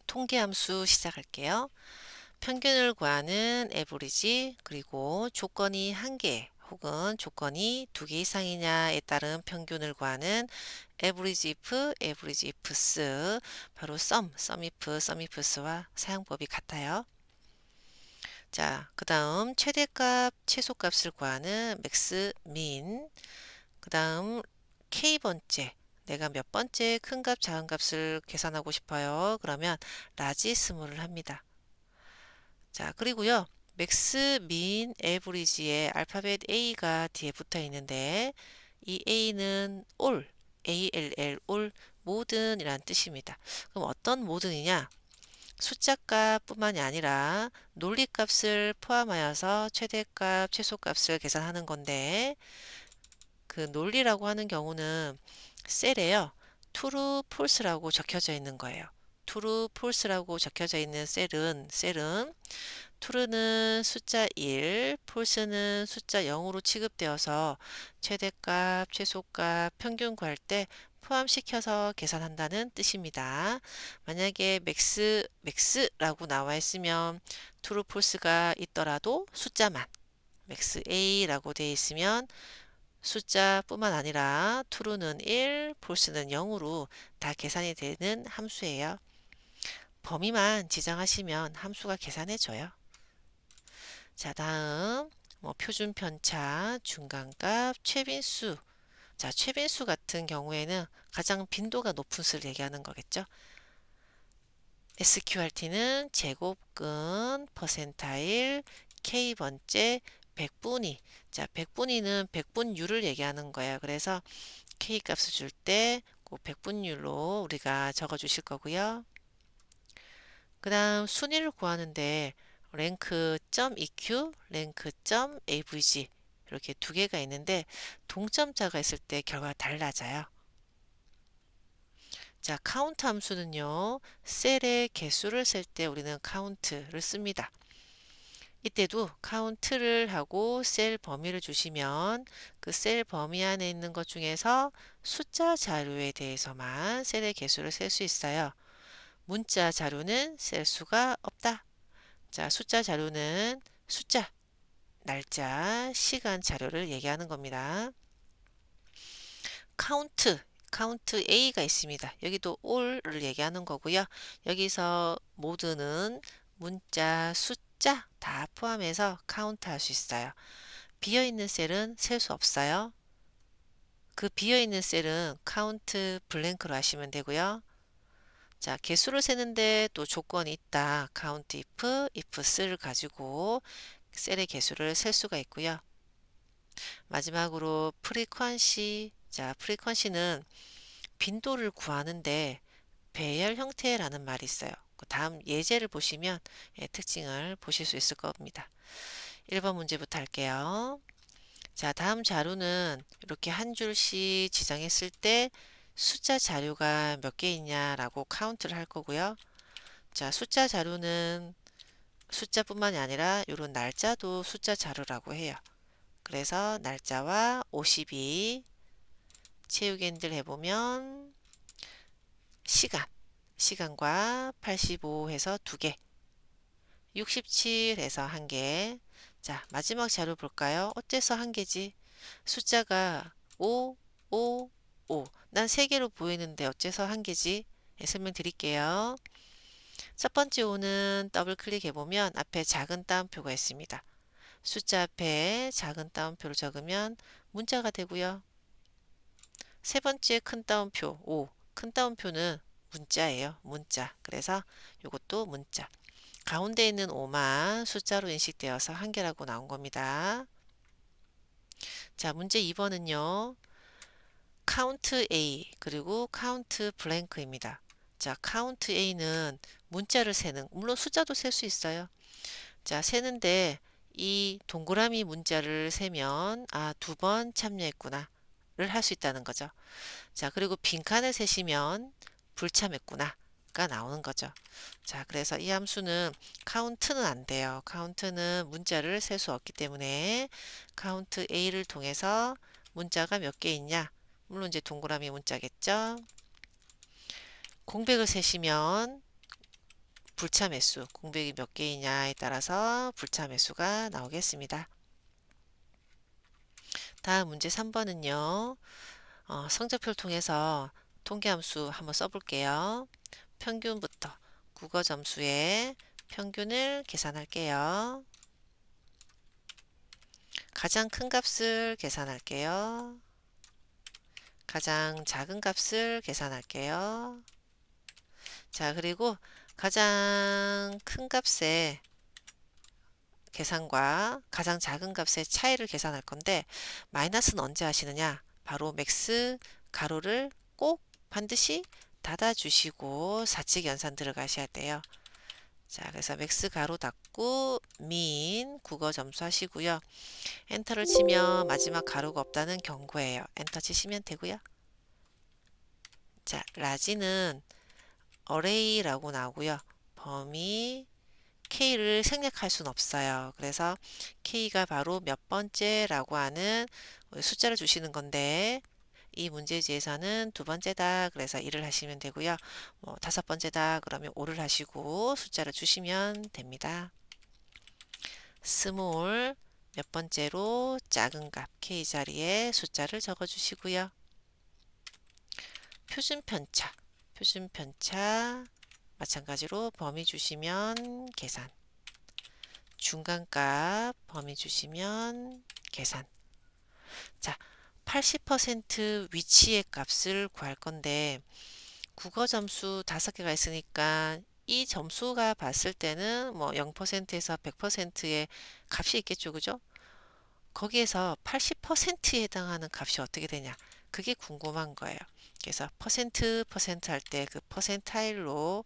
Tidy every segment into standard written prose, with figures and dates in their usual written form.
통계함수 시작할게요. 평균을 구하는 average, 그리고 조건이 1개 혹은 조건이 2개 이상이냐에 따른 평균을 구하는 average if, average ifs, 바로 sum if, sum ifs와 사용법이 같아요. 자, 그 다음 최대값, 최소값을 구하는 max, min, 그 다음 k번째, 내가 몇 번째 큰 값, 작은 값을 계산하고 싶어요. 그러면 라지 스몰을 합니다. 자, 그리고요. 맥스, 민, 에브리지에 알파벳 A가 뒤에 붙어 있는데 이 A는 all, ALL, all, 모든 이란 뜻입니다. 그럼 어떤 모든이냐? 숫자값 뿐만이 아니라 논리값을 포함하여서 최대값, 최소값을 계산하는 건데 그 논리라고 하는 경우는 셀에요. true, false라고 적혀져 있는 거예요. true, false라고 적혀져 있는 셀은 true는 숫자 1, false는 숫자 0으로 취급되어서 최대값, 최소값, 평균 구할 때 포함시켜서 계산한다는 뜻입니다. 만약에 max라고 나와 있으면 true, false가 있더라도 숫자만 max a라고 되어 있으면 숫자뿐만 아니라 true는 1, false는 0으로 다 계산이 되는 함수예요. 범위만 지정하시면 함수가 계산해줘요. 자, 다음 표준 편차, 중간값, 최빈수. 자, 최빈수 같은 경우에는 가장 빈도가 높은 수를 얘기하는 거겠죠. SQRT는 제곱근, 퍼센타일, K번째, 백분위. 자, 백분위는 백분율을 얘기하는 거예요. 그래서 K 값을 줄 때 꼭 백분율로 우리가 적어 주실 거고요. 그 다음 순위를 구하는데 rank.eq, rank.avg 이렇게 두 개가 있는데 동점자가 있을 때 결과가 달라져요. 자, 카운트 함수는요. 셀의 개수를 셀 때 우리는 카운트를 씁니다. 이때도 카운트를 하고 셀 범위를 주시면 그 셀 범위 안에 있는 것 중에서 숫자 자료에 대해서만 셀의 개수를 셀 수 있어요. 문자 자료는 셀 수가 없다. 자, 숫자 자료는 숫자, 날짜, 시간 자료를 얘기하는 겁니다. 카운트 A가 있습니다. 여기도 all을 얘기하는 거고요. 여기서 모두는 문자, 숫자 다 포함해서 카운트 할 수 있어요. 비어있는 셀은 셀 수 없어요. 그 비어있는 셀은 카운트 블랭크로 하시면 되고요. 자, 개수를 세는데 또 조건이 있다. count if, ifs를 가지고 셀의 개수를 셀 수가 있고요. 마지막으로 frequency. 자, frequency는 빈도를 구하는데 배열 형태라는 말이 있어요. 그 다음 예제를 보시면 특징을 보실 수 있을 겁니다. 1번 문제부터 할게요. 자, 다음 자료는 이렇게 한 줄씩 지정했을 때 숫자 자료가 몇 개 있냐라고 카운트를 할 거고요. 자, 숫자 자료는 숫자뿐만이 아니라 이런 날짜도 숫자 자료라고 해요. 그래서 날짜와 52, 채우기들 해보면 시간과 85 해서 2개, 67 해서 1개. 자, 마지막 자료 볼까요? 어째서 1개지? 숫자가 5, 5, 5. 난 3개로 보이는데 어째서 1개지? 네, 설명드릴게요. 첫 번째 5는 더블 클릭해보면 앞에 작은 따옴표가 있습니다. 숫자 앞에 작은 따옴표를 적으면 문자가 되고요. 세 번째 큰 따옴표 5, 큰 따옴표는 문자예요. 문자. 그래서 이것도 문자. 가운데 있는 5만 숫자로 인식되어서 1개라고 나온 겁니다. 자, 문제 2번은요. count A 그리고 count blank입니다. 자, count A는 문자를 세는, 물론 숫자도 셀 수 있어요. 자, 세는데 이 동그라미 문자를 세면 아, 2번 참여했구나 를 할 수 있다는 거죠. 자, 그리고 빈칸을 세시면 불참했구나 가 나오는 거죠. 자, 그래서 이 함수는 카운트는 안 돼요. 카운트는 문자를 셀 수 없기 때문에 카운트 A를 통해서 문자가 몇 개 있냐? 물론 이제 동그라미 문자겠죠. 공백을 세시면 불차 매수, 공백이 몇 개이냐에 따라서 불차 매수가 나오겠습니다. 다음 문제 3번은요. 성적표를 통해서 통계함수 한번 써볼게요. 평균부터 국어 점수의 평균을 계산할게요. 가장 큰 값을 계산할게요. 가장 작은 값을 계산할게요. 자, 그리고 가장 큰 값의 계산과 가장 작은 값의 차이를 계산할 건데 마이너스는 언제 하시느냐? 바로 맥스 가로를 꼭 반드시 닫아주시고 사칙 연산 들어가셔야 돼요. 자, 그래서 맥스 가로 닫고 민 국어 점수 하시고요. 엔터를 치면 마지막 가로가 없다는 경고예요. 엔터 치시면 되고요. 자, 라지는 어레이라고 나오고요. 범위 K를 생략할 수는 없어요. 그래서 K가 바로 몇 번째라고 하는 숫자를 주시는 건데 이 문제지에서는 두 번째다. 그래서 1을 하시면 되고요. 다섯 번째다. 그러면 5를 하시고 숫자를 주시면 됩니다. 스몰 몇 번째로 작은 값 K 자리에 숫자를 적어 주시고요. 표준편차 마찬가지로 범위 주시면 계산 중간값 범위 주시면 계산. 자, 80% 위치의 값을 구할 건데 국어 점수 5개가 있으니까 이 점수가 봤을 때는 뭐 0%에서 100%의 값이 있겠죠. 그죠? 거기에서 80%에 해당하는 값이 어떻게 되냐? 그게 궁금한 거예요. 그래서 퍼센트 할 때 그 퍼센타일로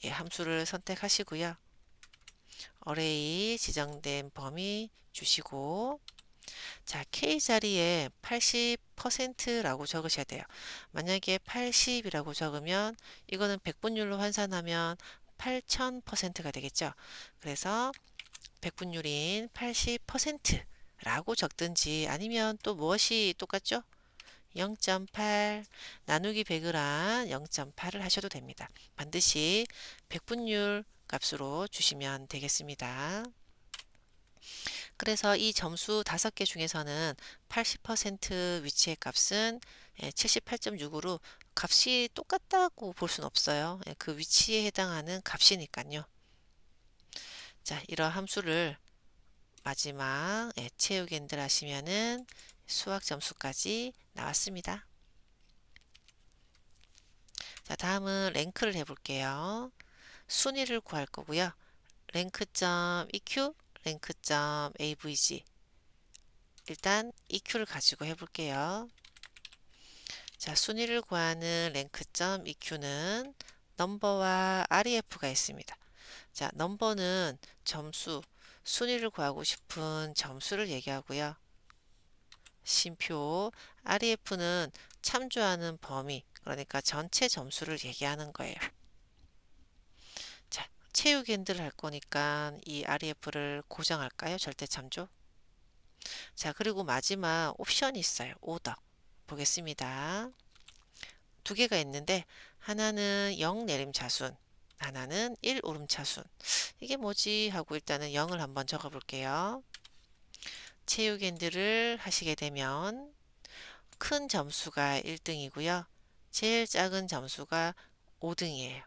함수를 선택하시고요. 어레이 지정된 범위 주시고 자, K 자리에 80%라고 적으셔야 돼요. 만약에 80이라고 적으면 이거는 백분율로 환산하면 8000%가 되겠죠. 그래서 백분율인 80%라고 적든지 아니면 또 무엇이 똑같죠? 0.8 나누기 100을 한 0.8을 하셔도 됩니다. 반드시 백분율 값으로 주시면 되겠습니다. 그래서 이 점수 5개 중에서는 80% 위치의 값은 78.6으로 값이 똑같다고 볼 수는 없어요. 그 위치에 해당하는 값이니까요. 자, 이런 함수를 마지막 채우기들 하시면은 수학 점수까지 나왔습니다. 자, 다음은 랭크를 해볼게요. 순위를 구할 거고요. 랭크.eq, 랭크.avg 일단 EQ를 가지고 해볼게요. 자, 순위를 구하는 랭크.EQ는 넘버와 REF가 있습니다. 자, 넘버는 점수, 순위를 구하고 싶은 점수를 얘기하고요. 쉼표, REF는 참조하는 범위, 그러니까 전체 점수를 얘기하는 거예요. 자, 채우기 핸들 할 거니까 이 REF를 고정할까요? 절대 참조. 자, 그리고 마지막 옵션이 있어요. 오더. 보겠습니다. 두 개가 있는데 하나는 0 내림차순, 하나는 1 오름차순. 이게 뭐지 하고 일단은 0을 한번 적어 볼게요. 채우기 핸들을 하시게 되면 큰 점수가 1등이고요. 제일 작은 점수가 5등이에요.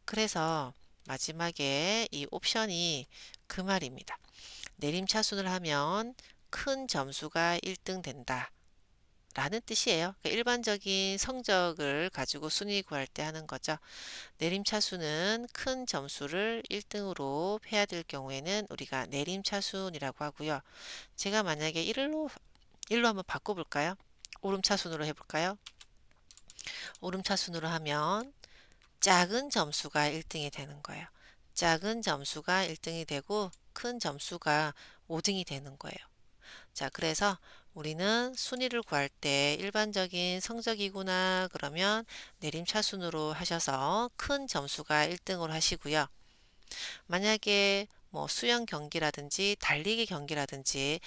그래서 마지막에 이 옵션이 그 말입니다. 내림차순을 하면 큰 점수가 1등 된다. 라는 뜻이에요. 그러니까 일반적인 성적을 가지고 순위 구할 때 하는 거죠. 내림차순은 큰 점수를 1등으로 해야 될 경우에는 우리가 내림차순이라고 하고요. 제가 만약에 1로 한번 바꿔볼까요? 오름차순으로 해볼까요? 오름차순으로 하면 작은 점수가 1등이 되는 거예요. 작은 점수가 1등이 되고 큰 점수가 5등이 되는 거예요. 자, 그래서 우리는 순위를 구할 때 일반적인 성적이구나 그러면 내림차순으로 하셔서 큰 점수가 1등으로 하시고요. 만약에 뭐 수영 경기라든지 달리기 경기라든지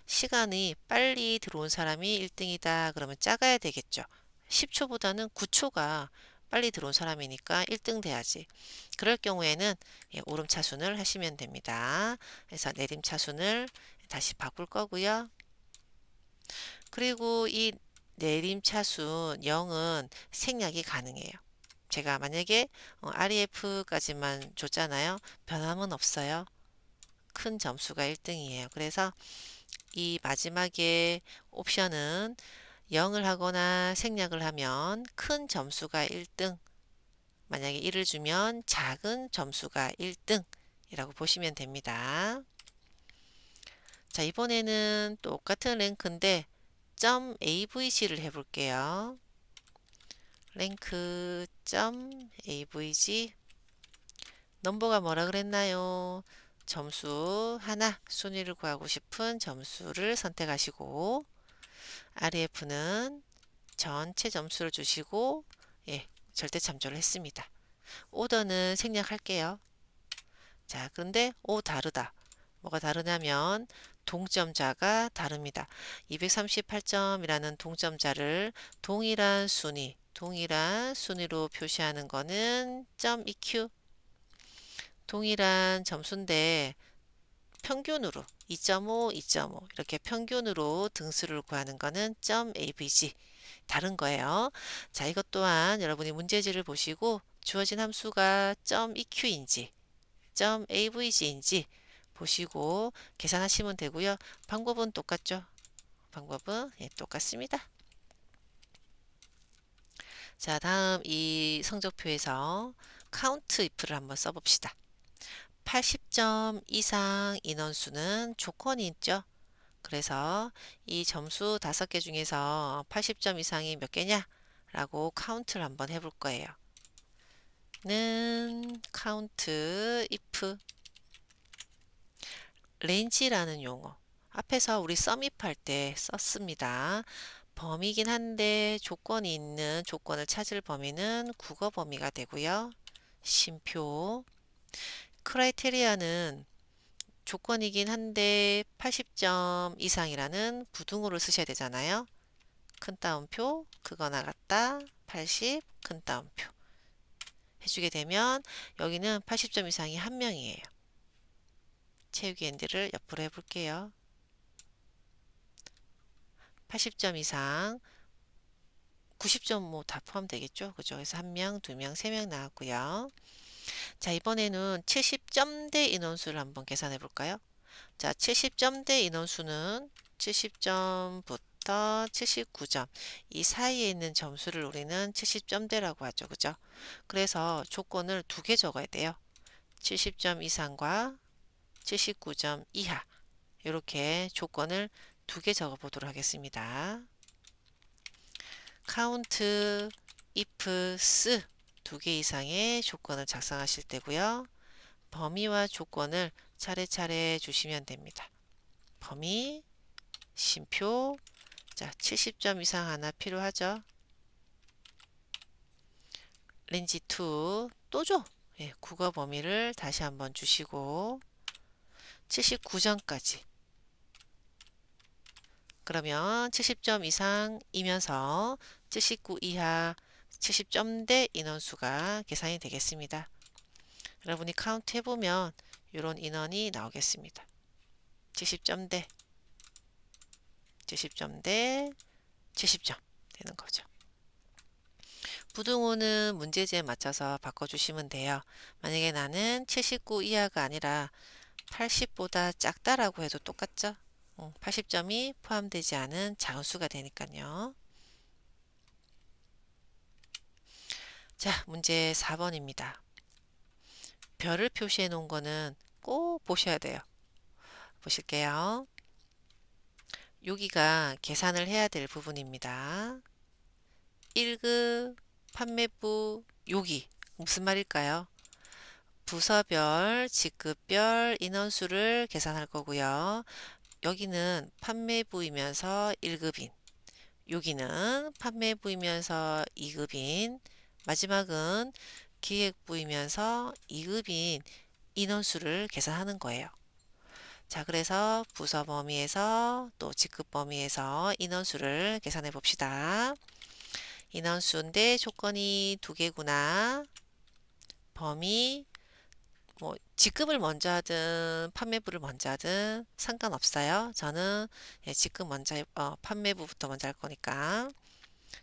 시간이 빨리 들어온 사람이 1등이다 그러면 작아야 되겠죠. 10초보다는 9초가 빨리 들어온 사람이니까 1등 돼야지. 그럴 경우에는 오름차순을 하시면 됩니다. 그래서 내림차순을 다시 바꿀 거고요. 그리고 이 내림차순 0은 생략이 가능해요. 제가 만약에 REF까지만 줬잖아요. 변함은 없어요. 큰 점수가 1등이에요. 그래서 이 마지막에 옵션은 0을 하거나 생략을 하면 큰 점수가 1등, 만약에 1을 주면 작은 점수가 1등 이라고 보시면 됩니다. 자, 이번에는 똑같은 랭크인데 .avg를 해볼게요. 랭크 .avg 넘버가 뭐라 그랬나요? 점수 하나, 순위를 구하고 싶은 점수를 선택하시고 REF는 전체 점수를 주시고 절대 참조를 했습니다. 오더는 생략할게요. 자, 그런데 다르다. 뭐가 다르냐면 동점자가 다릅니다. 238점이라는 동점자를 동일한 순위로 표시하는 거는 .eq, 동일한 점수인데 평균으로 2.5, 2.5 이렇게 평균으로 등수를 구하는 거는 .avg 다른 거예요. 자, 이것 또한 여러분이 문제지를 보시고 주어진 함수가 .eq인지 .avg인지 보시고 계산하시면 되고요. 방법은 똑같죠? 방법은 똑같습니다. 자, 다음 이 성적표에서 count if를 한번 써봅시다. 80점 이상 인원수는 조건이 있죠. 그래서 이 점수 5개 중에서 80점 이상이 몇 개냐? 라고 카운트를 한번 해볼 거예요. 는 count if range라는 용어 앞에서 우리 썸입할 때 썼습니다. 범위긴 한데 조건이 있는 조건을 찾을 범위는 국어 범위가 되고요. 쉼표 크라이테리아는 조건이긴 한데 80점 이상이라는 부등호를 쓰셔야 되잖아요. 큰 따옴표 그거나 같다 80 큰 따옴표 해주게 되면 여기는 80점 이상이 한 명이에요. 채우기 핸들을 옆으로 해볼게요. 80점 이상 90점 뭐 다 포함되겠죠. 그죠? 그래서 1명, 2명, 3명 나왔고요. 자, 이번에는 70점대 인원수를 한번 계산해 볼까요? 자, 70점대 인원수는 70점부터 79점 이 사이에 있는 점수를 우리는 70점대라고 하죠. 그죠? 그래서 조건을 2개 적어야 돼요. 70점 이상과 79점 이하 이렇게 조건을 2개 적어 보도록 하겠습니다. count ifs 2개 이상의 조건을 작성하실 때고요. 범위와 조건을 차례차례 주시면 됩니다. 범위, 쉼표, 자 70점 이상 하나 필요하죠. 렌지 2 또 줘. 국어 범위를 다시 한번 주시고 79점까지 그러면 70점 이상이면서 79 이하 70점대 인원수가 계산이 되겠습니다. 여러분이 카운트 해보면 이런 인원이 나오겠습니다. 70점대 70점대 70점 되는 거죠. 부등호는 문제지에 맞춰서 바꿔주시면 돼요. 만약에 나는 79 이하가 아니라 80보다 작다라고 해도 똑같죠? 80점이 포함되지 않은 작은 수가 되니까요. 자, 문제 4번입니다. 별을 표시해 놓은 거는 꼭 보셔야 돼요. 보실게요. 여기가 계산을 해야 될 부분입니다. 1급 판매부 여기 무슨 말일까요? 부서별, 직급별 인원수를 계산할 거고요. 여기는 판매부이면서 1급인, 여기는 판매부이면서 2급인, 마지막은 기획부이면서 2급인 인원수를 계산하는 거예요. 자, 그래서 부서 범위에서 또 직급 범위에서 인원수를 계산해 봅시다. 인원수인데 조건이 두 개구나. 범위 뭐 직급을 먼저 하든 판매부를 먼저 하든 상관없어요. 저는 직급 먼저 판매부부터 먼저 할 거니까.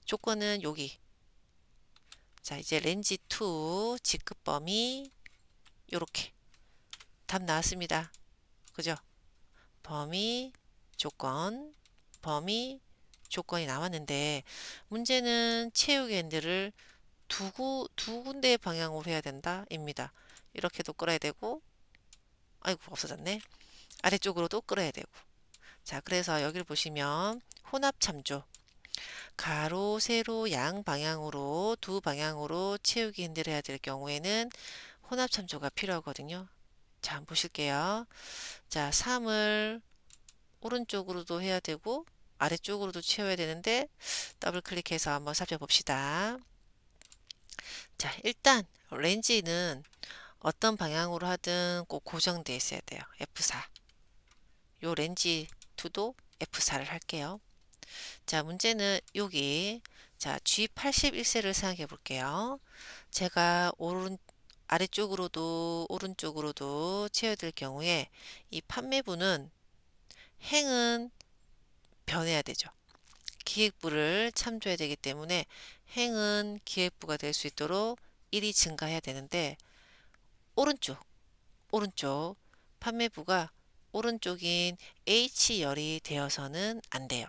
조건은 여기. 자, 이제 렌지 2 직급 범위 요렇게 답 나왔습니다. 그죠? 범위 조건 범위 조건이 나왔는데 문제는 채우기 엔드를 두 군데 방향으로 해야 된다 입니다. 이렇게도 끌어야 되고 아이고 없어졌네. 아래쪽으로도 끌어야 되고. 자, 그래서 여기를 보시면 혼합 참조 가로 세로 양 방향으로 두 방향으로 채우기 핸들 해야 될 경우에는 혼합 참조가 필요하거든요. 자, 한번 보실게요. 자, 3을 오른쪽으로도 해야 되고 아래쪽으로도 채워야 되는데 더블 클릭해서 한번 살펴봅시다. 자, 일단 렌즈는 어떤 방향으로 하든 꼭 고정되어 있어야 돼요. F4. 요 렌즈 2도 F4를 할게요. 자, 문제는 여기 자, G81셀을 생각해 볼게요. 제가 아래쪽으로도 오른쪽으로도 채워질 경우에 이 판매부는 행은 변해야 되죠. 기획부를 참조해야 되기 때문에 행은 기획부가 될 수 있도록 1이 증가해야 되는데 오른쪽 판매부가 오른쪽인 H열이 되어서는 안 돼요.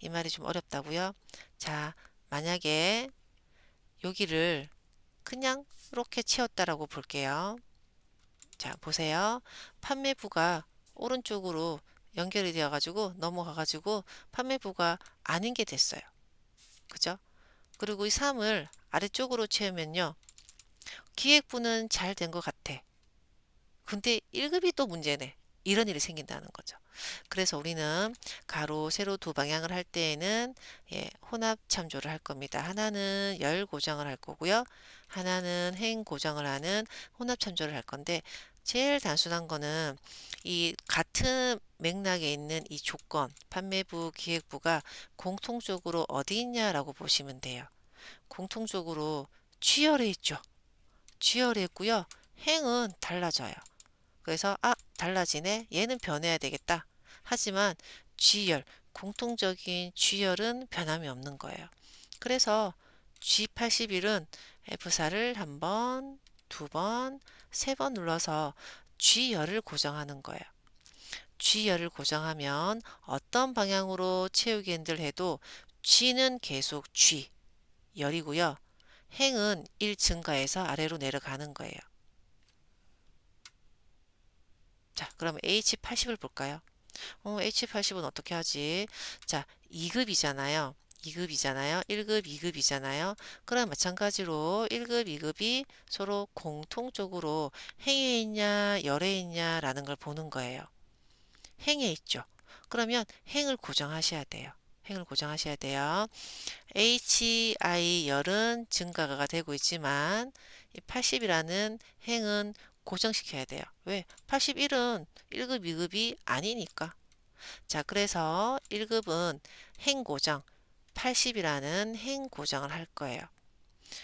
이 말이 좀 어렵다고요? 자, 만약에 여기를 그냥 이렇게 채웠다라고 볼게요. 자, 보세요. 판매부가 오른쪽으로 연결이 되어 가지고 넘어가 가지고 판매부가 아닌 게 됐어요. 그죠? 그리고 이 3을 아래쪽으로 채우면요. 기획부는 잘 된 것 같아. 근데 1급이 또 문제네. 이런 일이 생긴다는 거죠. 그래서 우리는 가로, 세로 두 방향을 할 때에는 혼합 참조를 할 겁니다. 하나는 열 고정을 할 거고요. 하나는 행 고정을 하는 혼합 참조를 할 건데 제일 단순한 거는 이 같은 맥락에 있는 이 조건, 판매부, 기획부가 공통적으로 어디 있냐라고 보시면 돼요. 공통적으로 G열에 있죠. G열에 있고요. 행은 달라져요. 그래서 달라지네. 얘는 변해야 되겠다. 하지만 G열, 공통적인 G열은 변함이 없는 거예요. 그래서 G81은 F4를 한 번, 두 번, 세 번 눌러서 G열을 고정하는 거예요. G열을 고정하면 어떤 방향으로 채우기 핸들 해도 G는 계속 G 열이고요. 행은 1 증가해서 아래로 내려가는 거예요. 자, 그럼 H80을 볼까요? H80은 어떻게 하지? 자, 2급이잖아요. 2급이잖아요. 1급, 2급이잖아요. 그럼 마찬가지로 1급, 2급이 서로 공통적으로 행에 있냐, 열에 있냐라는 걸 보는 거예요. 행에 있죠. 그러면 행을 고정하셔야 돼요. 행을 고정하셔야 돼요. HI 열은 증가가 되고 있지만 80이라는 행은 고정시켜야 돼요. 왜? 81은 1급, 2급이 아니니까. 자, 그래서 1급은 행 고정, 80이라는 행 고정을 할 거예요.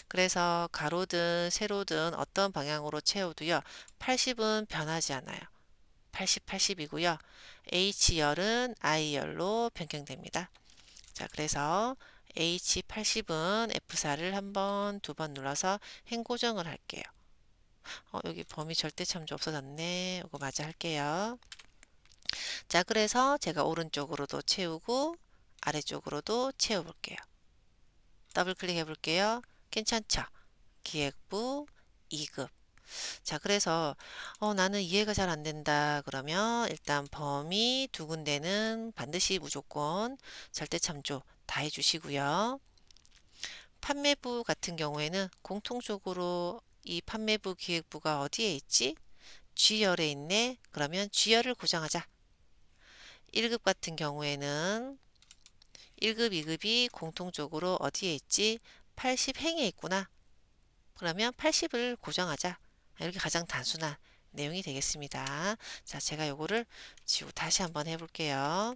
그래서 가로든 세로든 어떤 방향으로 채워도요. 80은 변하지 않아요. 80, 80이고요. H열은 I열로 변경됩니다. 자, 그래서 H80은 F4를 한 번, 두 번 눌러서 행 고정을 할게요. 여기 범위 절대 참조 없어졌네. 이거 맞아 할게요. 자, 그래서 제가 오른쪽으로도 채우고 아래쪽으로도 채워볼게요. 더블 클릭해 볼게요. 괜찮죠? 기획부 2급. 자, 그래서 나는 이해가 잘 안 된다. 그러면 일단 범위 두 군데는 반드시 무조건 절대 참조 다 해주시고요. 판매부 같은 경우에는 공통적으로 이 판매부 기획부가 어디에 있지? G열에 있네. 그러면 G열을 고정하자. 1급 같은 경우에는 1급, 2급이 공통적으로 어디에 있지? 80행에 있구나. 그러면 80을 고정하자. 이렇게 가장 단순한 내용이 되겠습니다. 자, 제가 요거를 지우 다시 한번 해볼게요.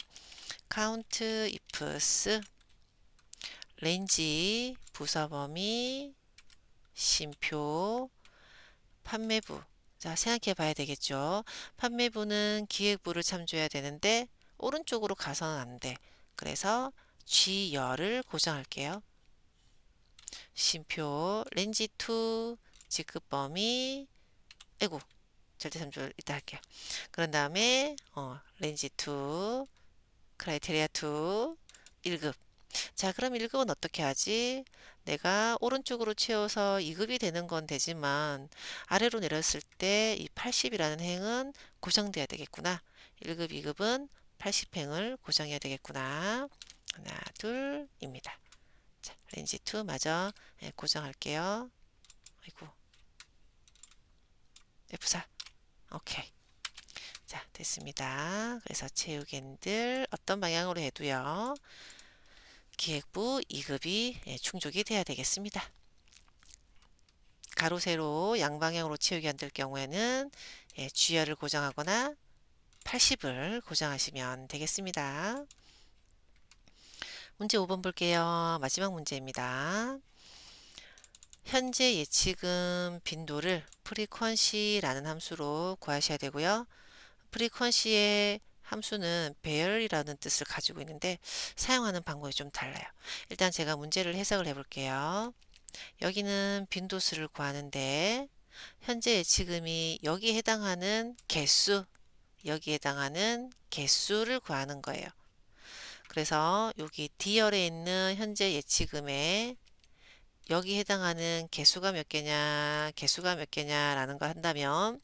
count ifs 렌지, 부서범위, 쉼표, 판매부. 자, 생각해 봐야 되겠죠. 판매부는 기획부를 참조해야 되는데 오른쪽으로 가서는 안 돼. 그래서 G열을 고정할게요. 쉼표, 렌지 2, 지급 범위, 아이고, 절대 참조 이따 할게요. 그런 다음에 렌지 2, 크라이테리아 2, 1급. 자, 그럼 1급은 어떻게 하지? 내가 오른쪽으로 채워서 2급이 되는 건 되지만 아래로 내렸을 때 이 80이라는 행은 고정돼야 되겠구나. 1급, 2급은 80행을 고정해야 되겠구나. 하나, 둘입니다. 자, 렌지 2 마저 고정할게요. 아이고, F4. 오케이. 자, 됐습니다. 그래서 체육앤들 어떤 방향으로 해도요. 기획부 2급이 충족이 돼야 되겠습니다. 가로, 세로 양방향으로 채우기 안 될 경우에는 G열을 고정하거나 80을 고정하시면 되겠습니다. 문제 5번 볼게요. 마지막 문제입니다. 현재 예치금 빈도를 프리퀀시라는 함수로 구하셔야 되고요. 프리퀀시의 함수는 배열이라는 뜻을 가지고 있는데 사용하는 방법이 좀 달라요. 일단 제가 문제를 해석을 해 볼게요. 여기는 빈도수를 구하는데 현재 예치금이 여기에 해당하는 개수, 여기에 해당하는 개수를 구하는 거예요. 그래서 여기 D열에 있는 현재 예치금에 여기 해당하는 개수가 몇 개냐, 개수가 몇 개냐라는 걸 한다면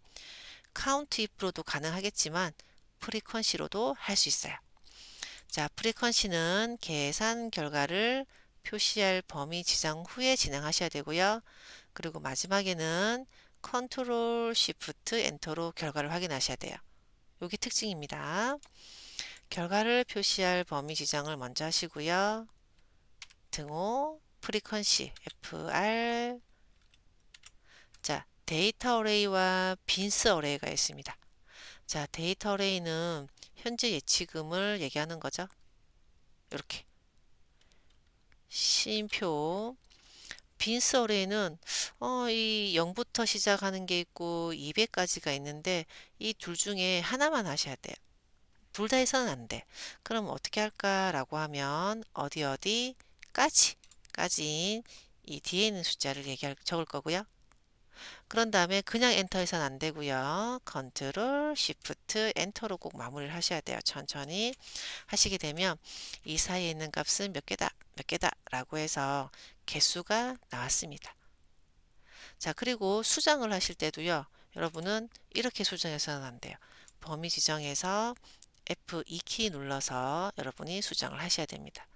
카운트 if로도 가능하겠지만 프리퀀시로도 할 수 있어요. 자, 프리퀀시는 계산 결과를 표시할 범위 지정 후에 진행하셔야 되고요. 그리고 마지막에는 컨트롤 쉬프트 엔터로 결과를 확인하셔야 돼요. 여기 특징입니다. 결과를 표시할 범위 지정을 먼저 하시고요. 등호 프리퀀시 FR. 자, 데이터 어레이와 빈스 어레이가 있습니다. 자, 데이터 어레이는 현재 예치금을 얘기하는 거죠. 이렇게 쉼표. 빈스 어레이는 이 0부터 시작하는 게 있고 200까지가 있는데 이 둘 중에 하나만 하셔야 돼요. 둘 다 해서는 안 돼. 그럼 어떻게 할까라고 하면 까지인 이 뒤에 있는 숫자를 적을 거고요. 그런 다음에 그냥 엔터해서는 안 되고요. 컨트롤 쉬프트 엔터로 꼭 마무리를 하셔야 돼요. 천천히 하시게 되면 이 사이에 있는 값은 몇 개다 몇 개다 라고 해서 개수가 나왔습니다. 자, 그리고 수정을 하실 때도요. 여러분은 이렇게 수정해서는 안 돼요. 범위 지정해서 F2키 눌러서 여러분이 수정을 하셔야 됩니다.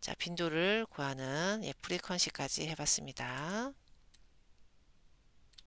자, 빈도를 구하는 프리퀀시까지 해봤습니다.